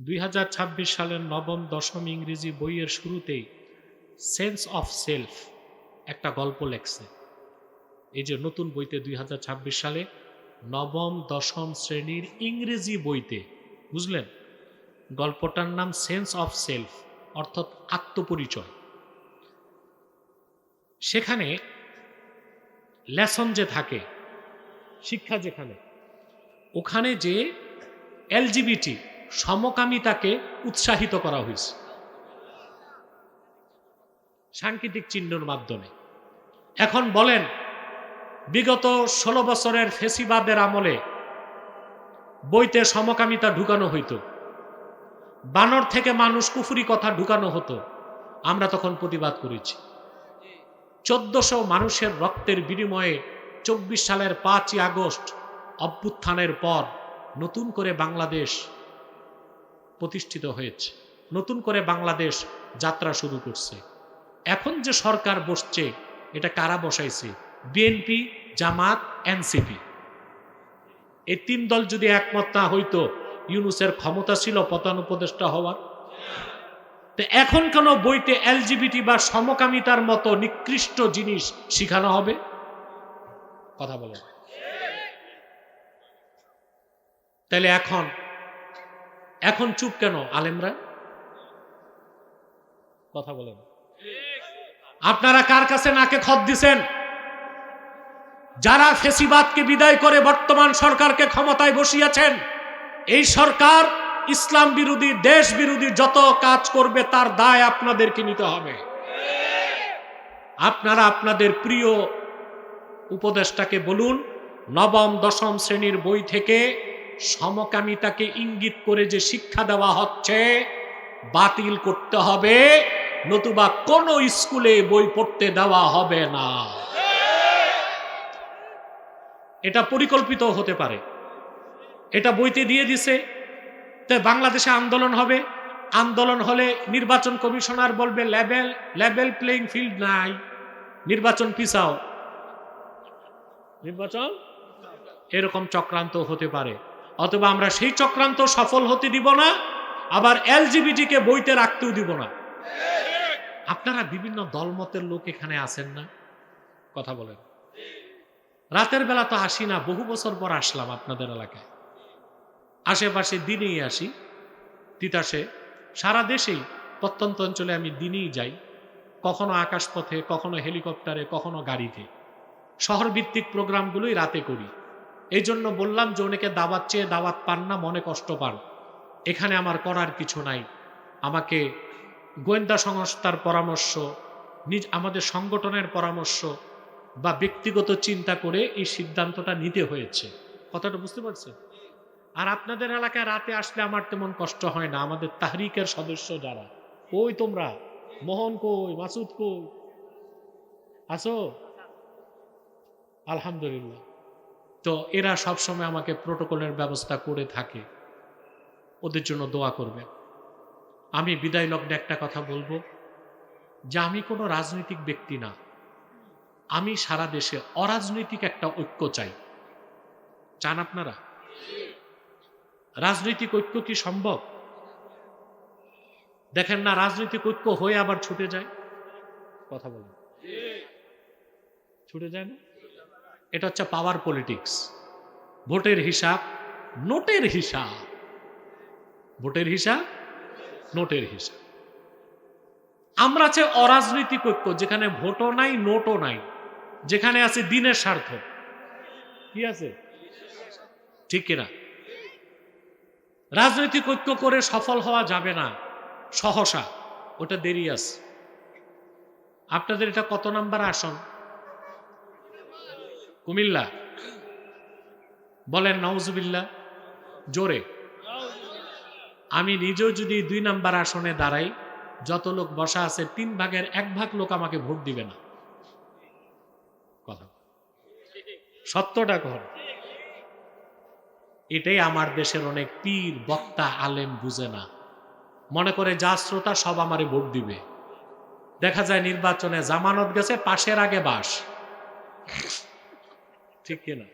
2026 সালের নবম দশম ইংরেজি বইয়ের শুরুতেই সেন্স অফ সেলফ একটা গল্প লেখছে। এই যে নতুন বইতে 2026 সালে নবম দশম শ্রেণীর ইংরেজি বইতে, বুঝলেন, গল্পটার নাম সেন্স অফ সেলফ, অর্থাৎ আত্মপরিচয়। সেখানে লেসন যে থাকে, শিক্ষা যেখানে, ওখানে যে এলজিবিটি সমকামিতাকে উৎসাহিত করা হয়েছে সাংকেতিক চিহ্নের মাধ্যমে। এখন বলেন, বিগত 16 বছরের ফেসিবাদের আমলে বইতে সমকামিতা ঢুকানো হইতো, বানর থেকে মানুষ কুফরি কথা ঢুকানো হতো, আমরা তখন প্রতিবাদ করেছি। 1400 মানুষের রক্তের বিনিময়ে 24 সালের 5ই আগস্ট অভ্যুত্থানের পর নতুন করে বাংলাদেশ প্রতিষ্ঠিত হয়েছে, নতুন করে বাংলাদেশ যাত্রা শুরু করছে। এখন যে সরকার বসছে, এটা কারা বসাইছে? বিএনপি, জামাত, এনসিপি। এই তিন দল যদি একমত না হইতো, ইউনূসের ক্ষমতা ছিল প্রধান উপদেষ্টা হওয়ার? তো এখন কেন বইতে এলজিবিটি বা সমকামিতার মতো নিকৃষ্ট জিনিস শিখানো হবে? কথা বলেন। তাহলে এখন চুপ কেন আলেমরা? কথা বলেন। আপনারা কার কাছে নাকে খত দিছেন? যারা ফেসিবাদকে বিদায় করে বর্তমান সরকারকে ক্ষমতায় বসিয়েছেন, এই সরকার ইসলাম বিরোধী, দেশ বিরোধী যত কাজ করবে তার দায় আপনাদেরকে নিতে হবে। আপনারা আপনাদের প্রিয় উপদেষ্টাকে বলুন, নবম দশম শ্রেণীর বই থেকে সমকামিতাকে ইঙ্গিত করে যে শিক্ষা দেওয়া হচ্ছে বাতিল করতে হবে, নতুবা কোন স্কুলে বই পড়তে দেওয়া হবে না। এটা পরিকল্পিত হতে পারে, এটা বইতে দিয়ে দিছে। তো বাংলাদেশে আন্দোলন হবে, আন্দোলন হলে নির্বাচন কমিশনার বলবে লেভেল প্লেইং ফিল্ড নাই, নির্বাচন পিছাও, নির্বাচন। এরকম চক্রান্ত হতে পারে। অথবা আমরা সেই চক্রান্ত সফল হতে দিব না, আবার এলজিবিটিকে বইতে রাখতেও দিব না। আপনারা বিভিন্ন দলমতের লোক এখানে আছেন না? কথা বলেন। রাতের বেলা তো আসি না, বহু বছর পর আসলাম আপনাদের এলাকায়। আশেপাশে দিনেই আসি, তিতাসে, সারা দেশেই প্রত্যন্ত অঞ্চলে আমি দিনেই যাই, কখনো আকাশপথে, কখনো হেলিকপ্টারে, কখনো গাড়িতে। শহরভিত্তিক প্রোগ্রামগুলোই রাতে করি। এই জন্য বললাম যে অনেকে দাওয়াত চেয়ে দাওয়াত পান না, মনে কষ্ট পান। এখানে আমার করার কিছু নাই। আমাকে গোয়েন্দা সংস্থার পরামর্শ, আমাদের সংগঠনের পরামর্শ বা ব্যক্তিগত চিন্তা করে এই সিদ্ধান্তটা নিতে হয়েছে। কথাটা বুঝতে পারছেন? আর আপনাদের এলাকায় রাতে আসলে আমার তেমন কষ্ট হয় না। আমাদের তাহরিকের সদস্য যারা, কই তোমরা? মোহন কই? মাসুদ কই? আসো? আলহামদুলিল্লাহ। তো এরা সবসময় আমাকে প্রোটোকলের ব্যবস্থা করে থাকে, ওদের জন্য দোয়া করবেন। আমি বিদায় লগ্নে একটা কথা বলবো, যে আমি কোনো রাজনৈতিক ব্যক্তি না, আমি সারা দেশে অরাজনৈতিক একটা ঐক্য চাই। চান আপনারা? রাজনৈতিক ঐক্য কি সম্ভব? দেখেন না, রাজনৈতিক ঐক্য হয়ে আবার ছুটে যায়। কথা বলেন। ছুটে যায় না? এটা হচ্ছে পাওয়ার পলিটিক্স। ভোটের হিসাব, নোটের হিসাব। ভোটের হিসাব, নোটের হিসাব। আমরা চাই অরাজনৈতিক ঐক্য, যেখানে ভোটও নাই, নোটও নাই, যেখানে আছে দিনের স্বার্থ। কি আছে? ঠিক কিনা? রাজনৈতিক ঐক্য করে সফল হওয়া যাবে না সহসা, ওটা দেরি আছে। আপনাদের এটা কত নাম্বার আসন? কুমিল্লা। বলেন নাউজুবিল্লাহ জোরে। আমি নিজেও যদি 2 নাম্বার আসনে দাঁড়াই, যত লোক বসা আছে 3 ভাগের 1 ভাগ লোক আমাকে ভোট দিবে না। কথা সত্যটা কর। এটাই আমার দেশের অনেক পীর, বক্তা, আলেম বুঝে না। মনে করে যা শ্রোতা সব আমারে ভোট দিবে। দেখা যায় নির্বাচনে জামানত গেছে, পাশের আগে বাস। ঠিক কিনা?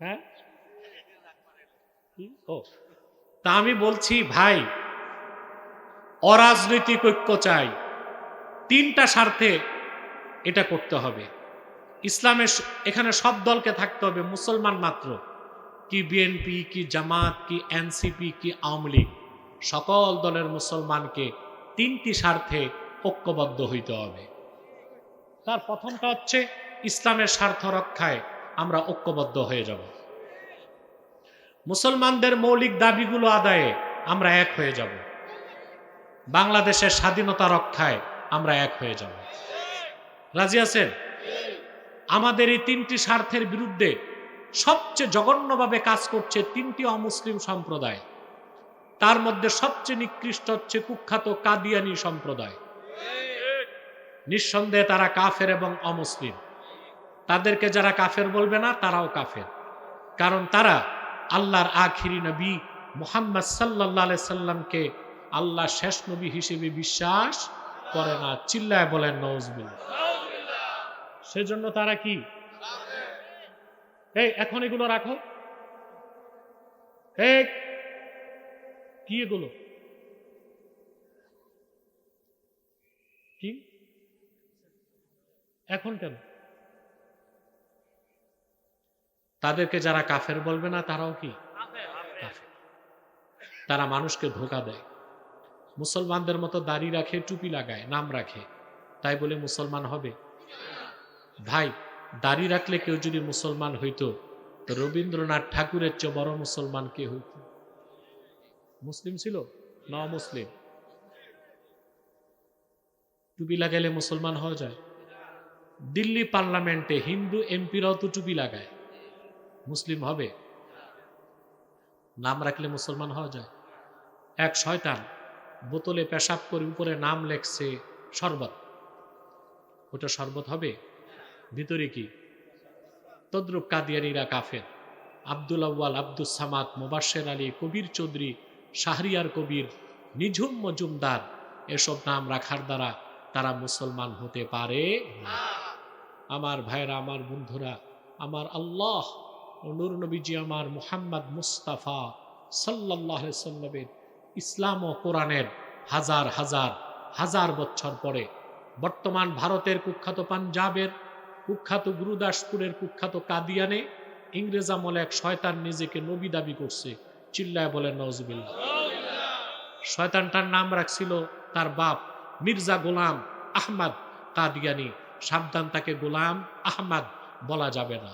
হ্যাঁ। ও তা আমি বলছি ভাই, অরাজনৈতিক ঐক্য চাই, তিনটা স্বার্থে এটা করতে হবে। ইসলামের এখানে সব দলকে থাকতে হবে, মুসলমান মাত্র, কি বিএনপি, কি জামাত, কি এনসিপি, কি আওয়ামী লীগ, সকল দলের মুসলমানকে তিনটি স্বার্থে ঐক্যবদ্ধ হইতে হবে। তার প্রথমটা হচ্ছে ইসলামের স্বার্থ রক্ষায় আমরা ঐক্যবদ্ধ হয়ে যাব। মুসলমানদের মৌলিক দাবিগুলো আদায়ে আমরা এক হয়ে যাব। বাংলাদেশের স্বাধীনতা রক্ষায় আমরা এক হয়ে যাব। রাজি আছেন? আমাদের এই তিনটি স্বার্থের বিরুদ্ধে সবচেয়ে জঘন্যভাবে কাজ করছে তিনটি অমুসলিম সম্প্রদায়। তার মধ্যে সবচেয়ে নিকৃষ্ট হচ্ছে কুখ্যাত কাদিয়ানি সম্প্রদায়। নিঃসন্দেহে তারা কাফের এবং অমুসলিম। তাদেরকে যারা কাফের বলবে না, তারাও কাফের, কারণ তারা আল্লাহর আখিরি নবী মুহাম্মদ সাল্লাল্লাহু আলাইহি সাল্লামকে আল্লাহ শেষ নবী হিসেবে বিশ্বাস করে না। চিল্লায় বলেন নাউজুবিল্লাহ। সেজন্য তারা কি, এই এখন এগুলো রাখো, এই কি এগুলো কি এখন কেন? তাদেরকে যারা কাফের বলবে না, তারাও কি কাফের। তারা মানুষকে ধোঁকা দেয়। মুসলমানদের মতো দাড়ি রাখে, টুপি লাগায়, নাম রাখে, তাই বলে মুসলমান হবে? ভাই, দাড়ি রাখলে কেউ যদি মুসলমান হইতো, তো রবীন্দ্রনাথ ঠাকুরের চেয়ে বড় মুসলমান কে হইত? মুসলিম ছিল না মুসলিম? টুপি লাগাইলে মুসলমান হওয়া যায়? দিল্লি পার্লামেন্টে হিন্দু এমপিরাও তো টুপি লাগায়, মুসলিম হবে? নাম রাখলে মুসলমান হওয়া যায়? এক শয়তান বোতলে পেশাব করে উপরে নাম লেখছে শরবত, ওটা শরবত হবে? ভিতরে কি? তদ্রুপ কাদিয়ানীরা কাফের। আব্দুল আউয়াল, আব্দুস সামাদ, মুবাশশির আলী, কবির চৌধুরী, শাহরিয়ার কবির, নিঝুম মজুমদার, এসব নাম রাখার দ্বারা তারা মুসলমান হতে পারে না। আমার ভাইরা, আমার বন্ধুরা, আমার আল্লাহ ও নূর নবীজি আমার মুহাম্মদ মুস্তাফা সাল্লাল্লাহু আলাইহি সাল্লামের ইসলাম ও কোরআনের হাজার হাজার হাজার বছর পরে বর্তমান ভারতের কুখ্যাত পাঞ্জাবের কুখ্যাত গুরুদাসপুরের কুখ্যাত কাদিয়ানে ইংরেজ আমলে এক শয়তান নিজেকে নবী দাবি করছে। চিল্লায় বলেন নাউজুবিল্লাহ। শয়তানটার নাম রাখছিল তার বাপ মির্জা গোলাম আহমদ কাদিয়ানি। সাবধান, তাকে গোলাম আহমদ বলা যাবে না,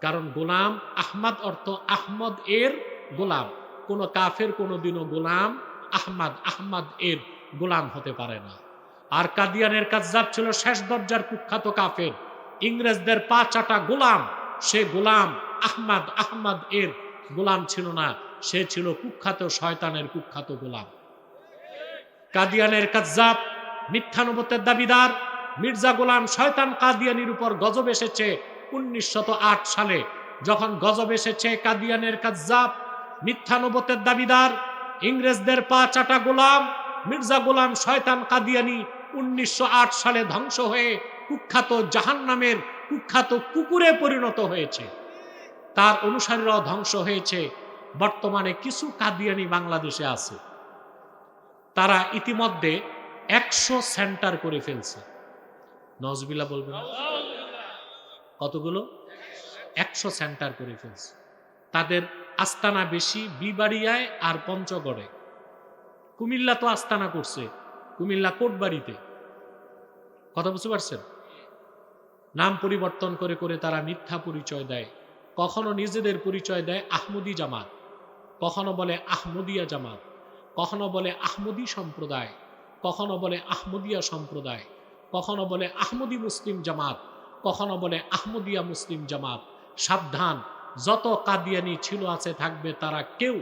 কারণ গোলাম আহমদ অর্থ আহমদ এর গোলাম। কোন কাফের কোনদিনও গোলাম আহমদ এর গোলাম হতে পারে না। আর কাদিয়ানের কাজ্জাব ছিল শেষ দরজার কুখ্যাত কাফের, ইংরেজদের পা চাটা গোলাম। সে গোলাম আহমদ এর গোলাম ছিল না, সে ছিল কুখ্যাত শয়তানের কুখ্যাত গোলাম। কাদিয়ানের কাজ্জাব, মিথ্যানুবতের দাবিদার মির্জা গোলাম শয়তান কাদিয়ানির উপর গজব এসেছে 1908 সালে। যখন গজব এসেছে, কাদিয়ানের কাজ্জাব, মিথ্যানুবতের দাবিদার, ইংরেজদের পা চাটা গোলাম মির্জা গোলাম শয়তান কাদিয়ানি 1908 সালে ধ্বংস হয়ে কুখ্যাত জাহান্নামের কুখ্যাত কুকুরে পরিণত হয়েছে। তার অনুসারীরাও ধ্বংস হয়েছে। বর্তমানে কিছু কাদিয়ানি বাংলাদেশে আছে, তারা ইতিমধ্যে 100 সেন্টার করে ফেলছে। নজবিল্লাহ বলবেন? কতগুলো? 100 সেন্টার করে ফেলছে। তাদের আস্তানা বেশি বিবাড়িয়ায় আর পঞ্চগড়ে। কুমিল্লা তো আস্তানা করছে, কুমিল্লা কোটবাড়িতে। কথা বুঝতে পারছেন? নাম পরিবর্তন করে করে তারা মিথ্যা পরিচয় দেয়। কখনো নিজেদের পরিচয় দেয় আহমদি জামাত, কখনো বলে আহমদিয়া জামাত, কখনো বলে আহমদি সম্প্রদায়, কখনো বলে আহমদিয়া সম্প্রদায়, কখনো বলে আহমদি মুসলিম জামাত, কখনো বলে আহমদিয়া মুসলিম জামাত। সাবধান, যত কাদিয়ানি ছিল আছে থাকবে, তারা কেউ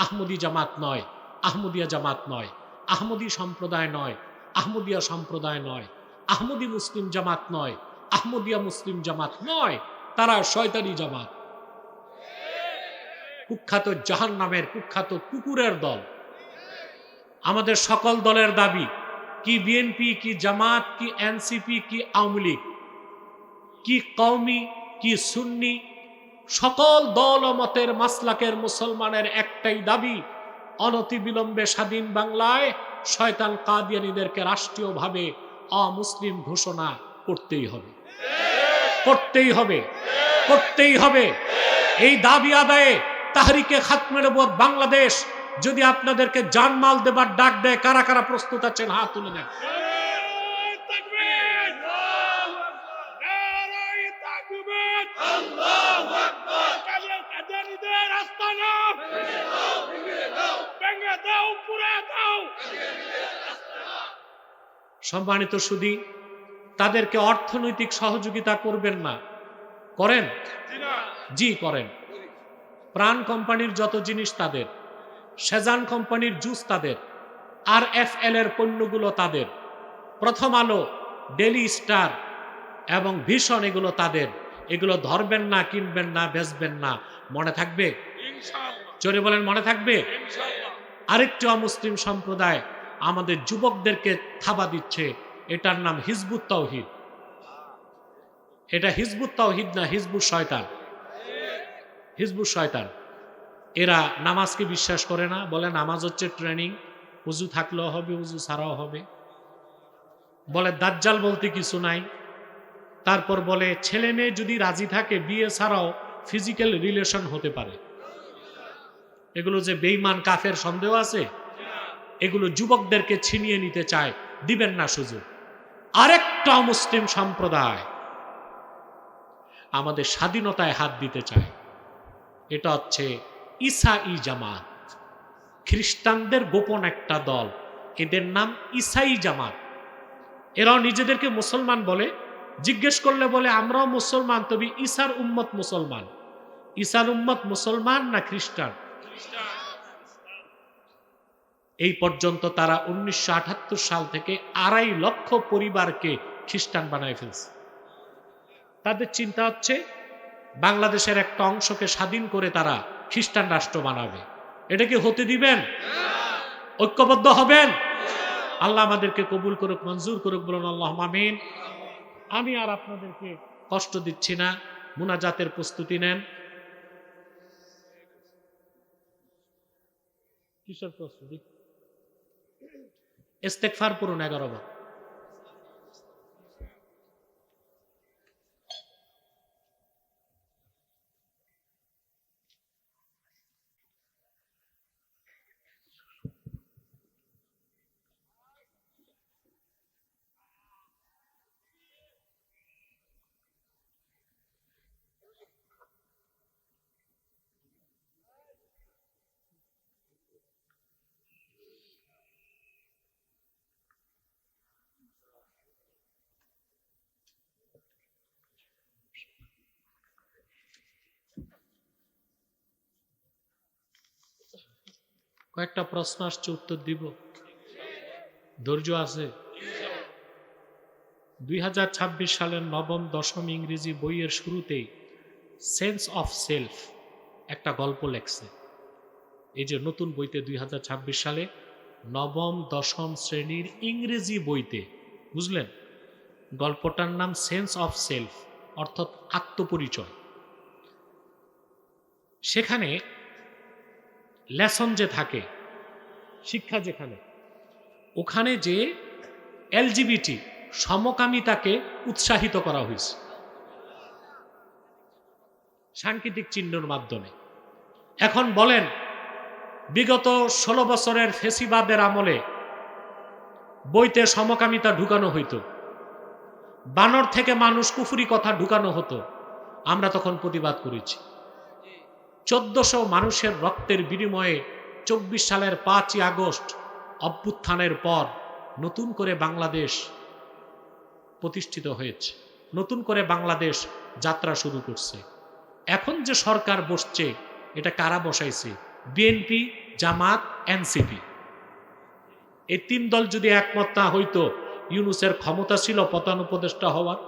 আহমদি জামাত নয়, আহমদিয়া জামাত নয়, আহমদি সম্প্রদায় নয়, আহমদিয়া সম্প্রদায় নয়, আহমদি মুসলিম জামাত নয়, আহমদিয়া মুসলিম জামাত নয়, তারা শয়তানি জামাত, কুখ্যাত জাহান্নামের কুখ্যাত কুকুরের দল। আমাদের সকল দলের দাবি, কি বিএনপি, কি জামাত, কি এনসিপি, কি আওয়ামী লীগ, কি কওমি, কি সুন্নি, সকল দল ও মতের মাসলাকের মুসলমানের একটাই দাবি, অনতিবিলম্বে স্বাধীন বাংলায় শয়তান কাদিয়ানীদেরকে রাষ্ট্রীয়ভাবে অমুসলিম ঘোষণা করতেই হবে, করতেই হবে, করতেই হবে। এই দাবি আদায়ে তাহরিকে খাতমে নবুয়ত বাংলাদেশ যদি আপনাদেরকে জানমাল দেবার ডাক দেয়, কারা কারা প্রস্তুত আছেন হাত তুলে দেন। সম্মানিত সুধী, তাদেরকে অর্থনৈতিক সহযোগিতা করবেন না? করেন? জি করেন। প্রাণ কোম্পানির যত জিনিস তাদের, সেজান কোম্পানির জুস তাদের, RFL এর পণ্যগুলো তাদের, প্রথম আলো, ডেলি স্টার এবং ভিশন এগুলো তাদের। এগুলো ধরবেন না, কিনবেন না, বেচবেন না। মনে থাকবে? জোরে বলেন, মনে থাকবে? আরেকটি অমুসলিম সম্প্রদায় আমাদের যুবকদেরকে থাবা দিচ্ছে, এটার নাম হিজবুত তাওহীদ। এটা হিজবুত তাওহীদ না, হিজবুত শয়তান। হিজবুত শয়তান। এরা নামাজকে বিশ্বাস করে না, বলে নামাজ হচ্ছে ট্রেনিং, উজু থাকলেও হবে, উজু ছাড়াও হবে। বলে দাজ্জাল বলতে কিছু নাই। তারপর বলে ছেলে মেয়ে যদি রাজি থাকে বিয়ে ছাড়াও ফিজিক্যাল রিলেশন হতে পারে। এগুলো যে বেঈমান কাফের সন্দেহ আছে, এগুলো যুবকদেরকে ছিনিয়ে নিতে চায়, দিবেন না সুযোগ। আরেকটা মুসলিম সম্প্রদায় আমাদের স্বাধীনতায় হাত দিতে চায়, এটা হচ্ছে ঈসাই জামাত। খ্রিস্টানদের গোপন একটা দল, এদের নাম ঈসাই জামাত। এরাও নিজেদেরকে মুসলমান বলে, জিজ্ঞেস করলে বলে আমরাও মুসলমান, তবে ঈসার উম্মত মুসলমান। ঈসার উম্মত মুসলমান না খ্রিস্টান? এই পর্যন্ত তারা 1978 সাল থেকে 2.5 লক্ষ পরিবারকে খ্রিস্টান বানায় ফেলছে। তাদের চিন্তা হচ্ছে বাংলাদেশের একটা অংশকে স্বাধীন করে তারা খ্রিস্টান রাষ্ট্র বানাবে। এটা কি হতে দিবেন? ঐক্যবদ্ধ হবেন? আল্লাহ আমাদেরকে কবুল করুক, মঞ্জুর করুক, বলুন আল্লাহুম্মা আমিন। আমি আর আপনাদেরকে কষ্ট দিচ্ছি না, মুনাজাতের প্রস্তুতি নেন। কিসের প্রস্তুতি? ইস্তেগফার পড়ুন 11 বার। কয়েকটা প্রশ্ন আসছে, উত্তর দিব। ধৈর্য আছে? 2026 সালের নবম দশম ইংরেজি বইয়ের শুরুতেই সেন্স অফ সেলফ একটা গল্প লেখছে। এই যে নতুন বইতে 2026 সালে নবম দশম শ্রেণীর ইংরেজি বইতে, বুঝলেন, গল্পটার নাম সেন্স অফ সেলফ, অর্থাৎ আত্মপরিচয়। সেখানে লেসন যে থাকে, শিক্ষা যেখানে, ওখানে যে এলজিবিটি সমকামিতাকে উৎসাহিত করা হয়েছে সাংকেতিক চিহ্নের মাধ্যমে। এখন বলেন, বিগত 16 বছরের ফেসিবাদের আমলে বইতে সমকামিতা ঢুকানো হইতো, বানর থেকে মানুষ কুফরি কথা ঢুকানো হতো, আমরা তখন প্রতিবাদ করেছি। 1400 মানুষের রক্তের বিনিময়ে 24 সালের 5ই আগস্ট অভ্যুত্থানের পর নতুন করে বাংলাদেশ প্রতিষ্ঠিত হয়েছে, নতুন করে বাংলাদেশ যাত্রা শুরু করছে। এখন যে সরকার বসছে, এটা কারা বসাইছে? বিএনপি, জামাত, এনসিপি। এই 3 দল যদি একমত না হইতো, ইউনূসের ক্ষমতা ছিল প্রধান উপদেষ্টা হওয়ার?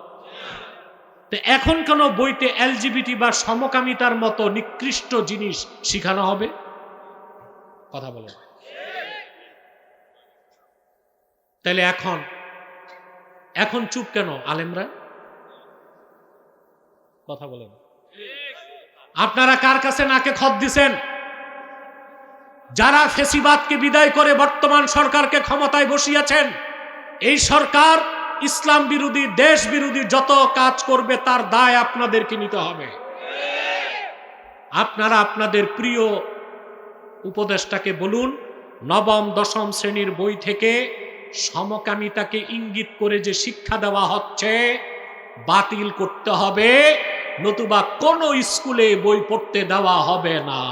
তো এখন কেন বইতে এলজিবিটি বা সমকামিতার মতো নিকৃষ্ট জিনিস শিখানো হবে? কথা বলেন। তাহলে এখন চুপ কেন আলেমরা? কথা বলেন। আপনারা কার কাছে নাকে খত দিছেন? যারা ফেসিবাদকে বিদায় করে বর্তমান সরকারকে ক্ষমতায় বসিয়েছেন, এই সরকার ইসলাম বিরোধী, দেশ বিরোধী যত কাজ করবে তার দায় আপনাদেরকে নিতে হবে। আপনারা আপনাদের প্রিয় উপদেষ্টাকে বলুন, নবম দশম শ্রেণীর বই থেকে সমকামিতাকে ইঙ্গিত করে যে শিক্ষা দেওয়া হচ্ছে বাতিল করতে হবে, নতুবা কোন স্কুলে বই পড়তে দেওয়া হবে না।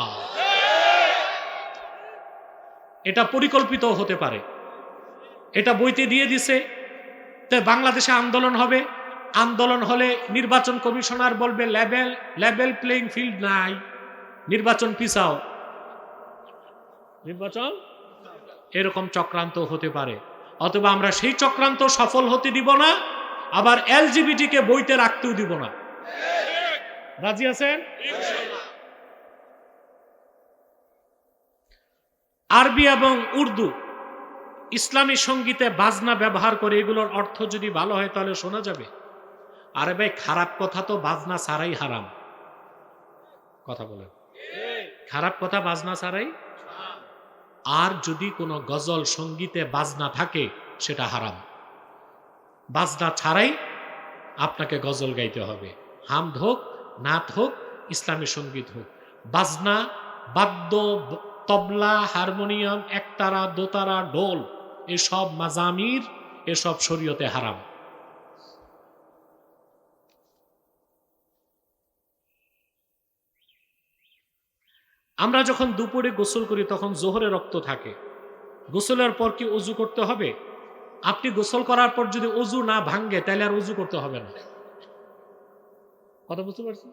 এটা পরিকল্পিত হতে পারে, এটা বইতে দিয়ে দিছে। তাই বাংলাদেশে আন্দোলন হবে, আন্দোলন হলে নির্বাচন কমিশনার বলবে লেভেল প্লেইং ফিল্ড নাই, নির্বাচন পিছাও, নির্বাচন। এরকম চক্রান্ত হতে পারে। অথবা আমরা সেই চক্রান্ত সফল হতে দিব না, আবার এলজিবিটি কে বইতে রাখতেও দিব না। রাজি আছেন? আরবি এবং উর্দু ইসলামী সঙ্গীতে বাজনা ব্যবহার করে, এগুলোর অর্থ যদি ভালো হয় তাহলে শোনা যাবে। আরে ভাই, খারাপ কথা তো বাজনা ছাড়াই হারাম। কথা বলেন, খারাপ কথা বাজনা ছাড়াই। আর যদি কোনো গজল সঙ্গীতে বাজনা থাকে সেটা হারাম। বাজনা ছাড়াই আপনাকে গজল গাইতে হবে, হামদ হোক, নাত হোক, ইসলামী সঙ্গীত হোক। বাজনা, বাদ্য, তবলা, হারমোনিয়াম, একতারা, দোতারা, ঢোল, এসব মাজামির, এসব শরীয়তে হারাম। আমরা যখন দুপুরে গোসল করি তখন জোহরে রক্ত থাকে, গোসলের পর কি অজু করতে হবে? আপনি গোসল করার পর যদি অজু না ভাঙ্গে তাহলে আর অজু করতে হবে না। কথা বুঝতে পারছেন?